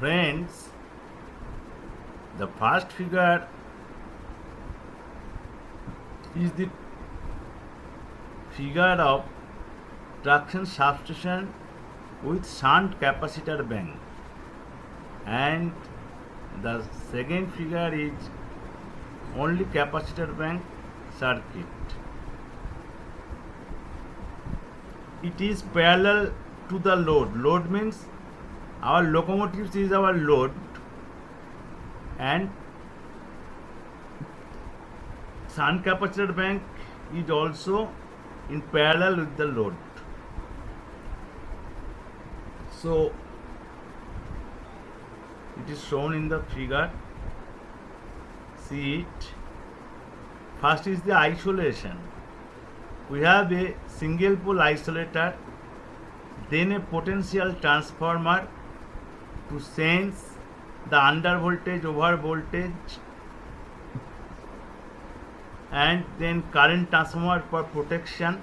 Friends, the first figure is the figure of traction substation with shunt capacitor bank, and the second figure is only capacitor bank circuit. It is parallel to the load. Load means our locomotives is our load, and shunt capacitor bank is also in parallel with the load. So it is shown in the figure. See it. First is the isolation. We have a single pole isolator, then a potential transformer to sense the under voltage, over voltage, and then current transformer for protection,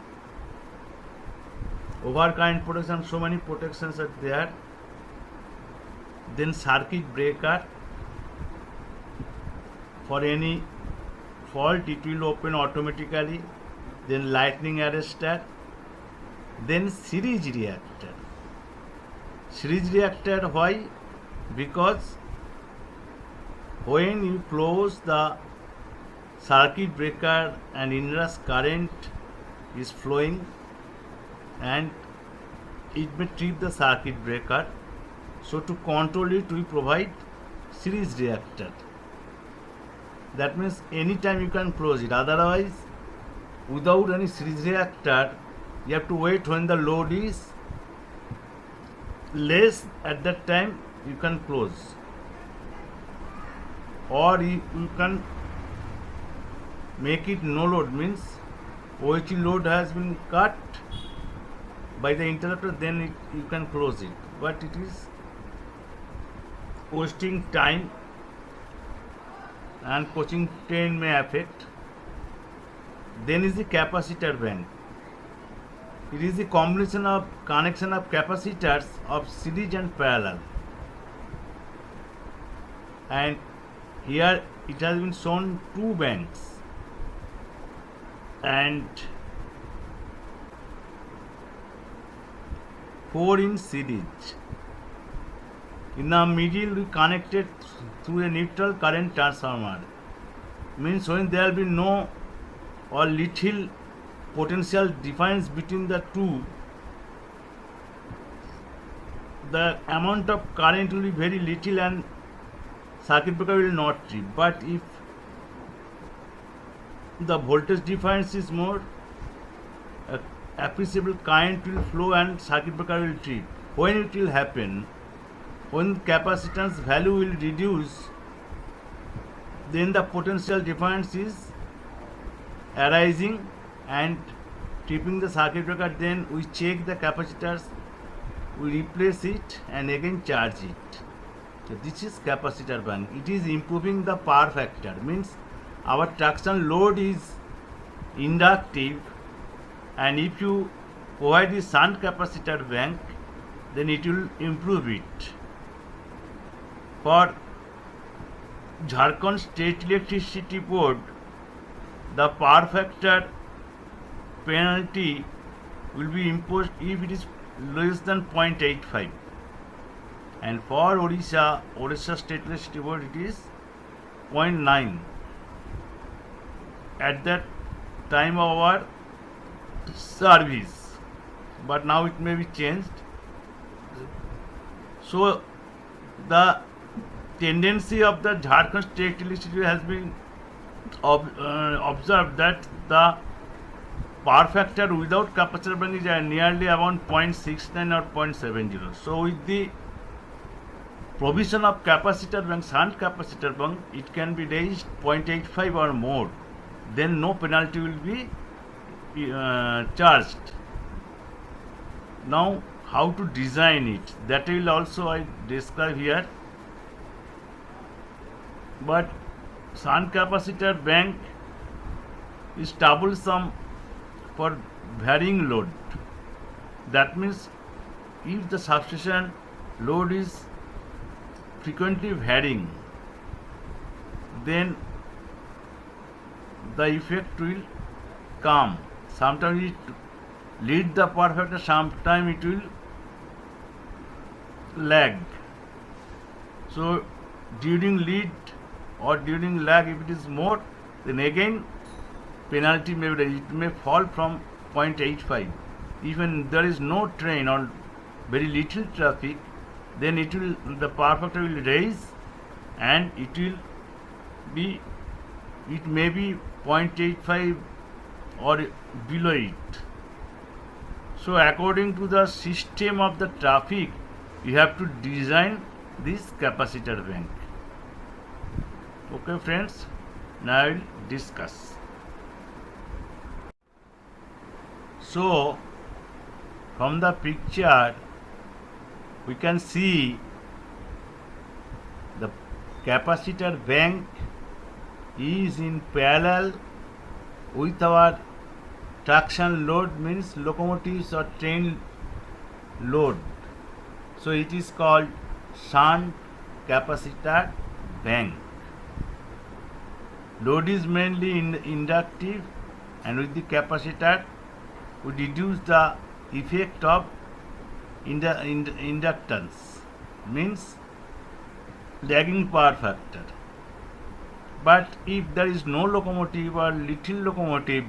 over current protection, so many protections are there. Then circuit breaker, for any fault it will open automatically. Then lightning arrestor, then series reactor. Series reactor, why? Because when you close the circuit breaker and inrush current is flowing and it may trip the circuit breaker, so to control it we provide series reactor. That means anytime you can close it, otherwise without any series reactor you have to wait when the load is less. At that time you can close, or you can make it no load, means OHE load has been cut by the interrupter, then you can close it, but it is wasting time and coaching train may affect. Then is the capacitor bank. It is the combination of connection of capacitors of series and parallel, and here it has been shown two banks, and 4 in series. In the middle we connected through a neutral current transformer, means when there will be no or little potential difference between the two, the amount of current will be very little and circuit breaker will not trip. But if the voltage difference is more, appreciable current will flow and circuit breaker will trip. When it will happen? When capacitance value will reduce, then the potential difference is arising and tripping the circuit breaker. Then we check the capacitors, we replace it and again charge it. So this is capacitor bank. It is improving the power factor, means our traction load is inductive, and if you provide the shunt capacitor bank, then it will improve it. For Jharkhand State Electricity Board, the power factor penalty will be imposed if it is less than 0.85, and for Odisha State Electricity Board it is 0.9 at that time of our service, but now it may be changed. So the tendency of the Jharkhand State Electricity has been observed that the power factor without capacitor bank is nearly around 0.69 or 0.70. So with the provision of capacitor bank, shunt capacitor bank, it can be raised 0.85 or more, then no penalty will be charged. Now how to design it, that will also I describe here. But shunt capacitor bank is troublesome for varying load. That means if the substation load is frequently varying, then the effect will come. Sometimes it lead the perfecter, sometimes it will lag. So during lead or during lag, if it is more, then again penalty may be, it may fall from 0.85. Even there is no train or very little traffic, then it will, the perfecter will raise, and it will be, it may be 0.85 or below it. So according to the system of the traffic, you have to design this capacitor bank. Okay friends, now I will discuss. So from the picture we can see the capacitor bank is in parallel with our traction load, means locomotives or train load. So it is called shunt capacitor bank. Load is mainly inductive, and with the capacitor we reduce the effect of inductance, means lagging power factor. But if there is no locomotive or little locomotive,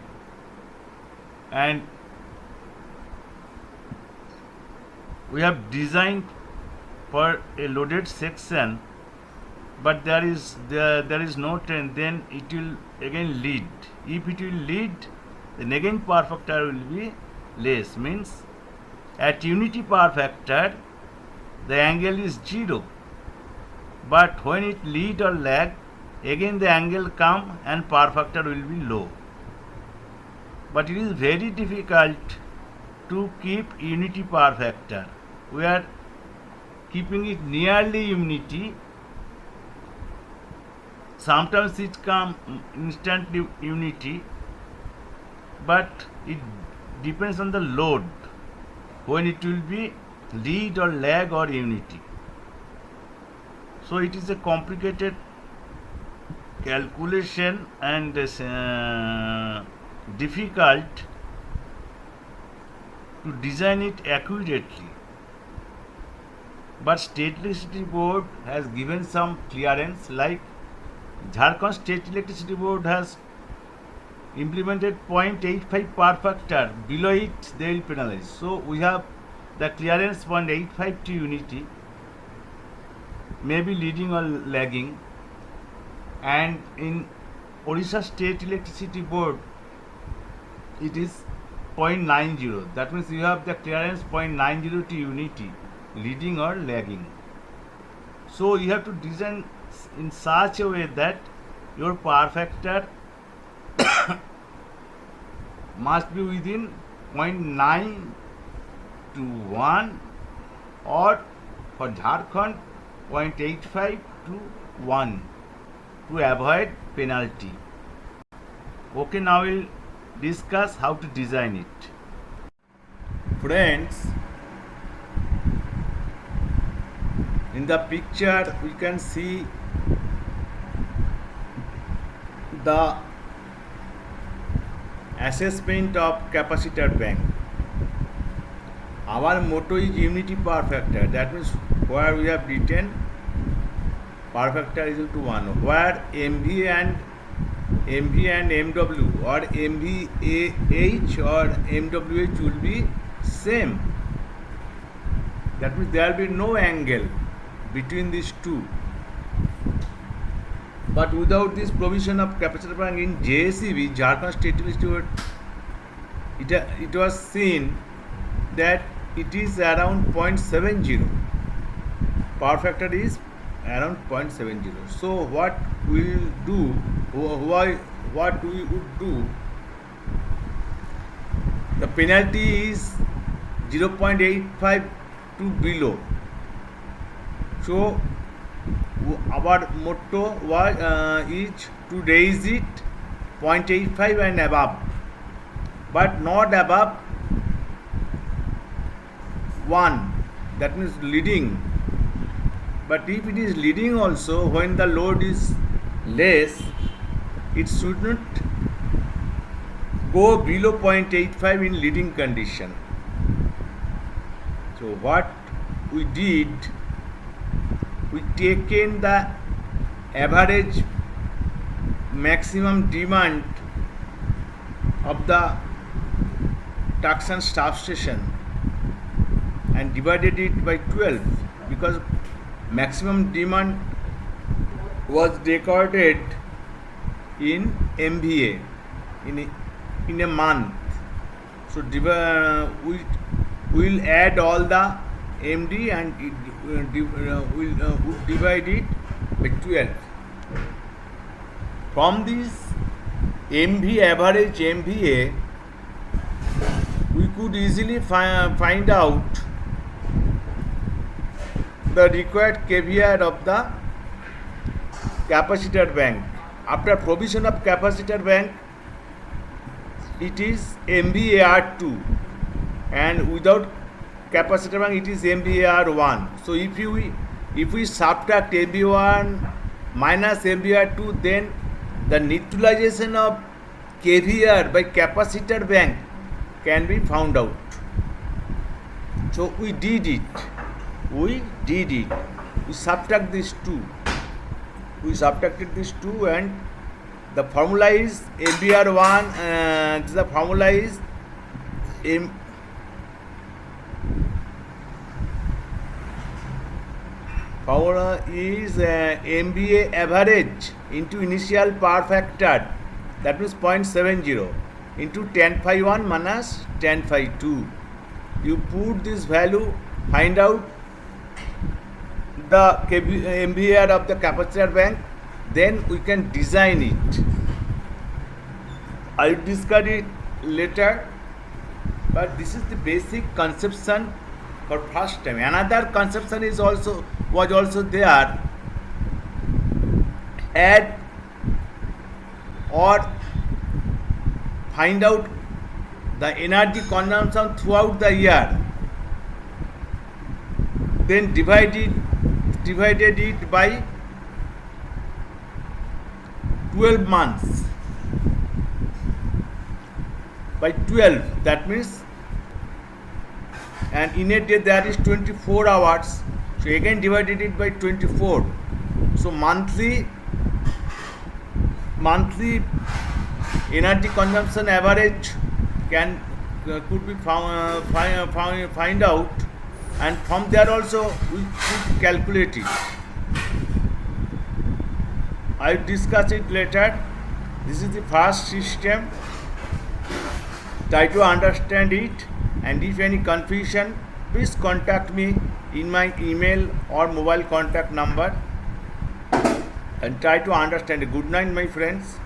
and we have designed for a loaded section, but there is no train, then it will again lead. If it will lead, then again power factor will be less, means at unity power factor the angle is 0, but when it lead or lag, again the angle come and power factor will be low. But it is very difficult to keep unity power factor. We are keeping it nearly unity. Sometimes it comes instantly unity, but it depends on the load when it will be lead or lag or unity. So it is a complicated calculation and difficult to design it accurately. But State Electricity Board has given some clearance, like Jharkhand State Electricity Board has implemented 0.85 power factor, below it they will penalize. So we have the clearance 0.85 to unity, maybe leading or lagging, and in Odisha State Electricity Board it is 0.90. That means you have the clearance 0.90 to unity, leading or lagging. So you have to design in such a way that your power factor must be within 0.9 to 1, or for Jharkhand 0.85 to 1, to avoid penalty. Okay, now we'll discuss how to design it. Friends, in the picture we can see the assessment of capacitor bank. Our motto is unity power factor. That means where we have written power factor is equal to 1, where MV and MW or MVAH or MWH will be same. That means there will be no angle between these two. But without this provision of capacitor bank in JSEB, Jharkhand State Electricity Board, it was seen that it is around 0.70. Power factor is around 0.70. So what we will do, what we would do, the penalty is 0.85 to below. So our motto is to raise it 0.85 and above, but not above 1. That means leading, But if it is leading also, when the load is less, it should not go below 0.85 in leading condition. So what we did, we taken the average maximum demand of the Tucson substation and divided it by 12, because maximum demand was recorded in MVA in a month. So we will add all the MD and we'll divide it by 12. From this average MVA, we could easily find out the required KVR of the capacitor bank. After provision of capacitor bank, it is MVAR2, and without capacitor bank it is MVAR1. So if we subtract MVAR1 minus MVAR2, then the neutralization of KVR by capacitor bank can be found out. So we did it. We subtract these two. We subtracted these two, and the formula is MVR1. The formula is MVA average into initial power factor, that means 0.70, into tan phi 1 minus tan phi 2. You put this value, find out the MVR of the capacitor bank, then we can design it. I will discuss it later, but this is the basic conception for first time. Another conception was also there. Add or find out the energy consumption throughout the year, then divided it by 12 months, by 12, that means, and in a day there is 24 hours, so again divided it by 24. So monthly energy consumption average could be find out, and from there also we could calculate it. I will discuss it later. This is the first system. Try to understand it, and if any confusion, please contact me in my email or mobile contact number, and try to understand. Good night, my friends.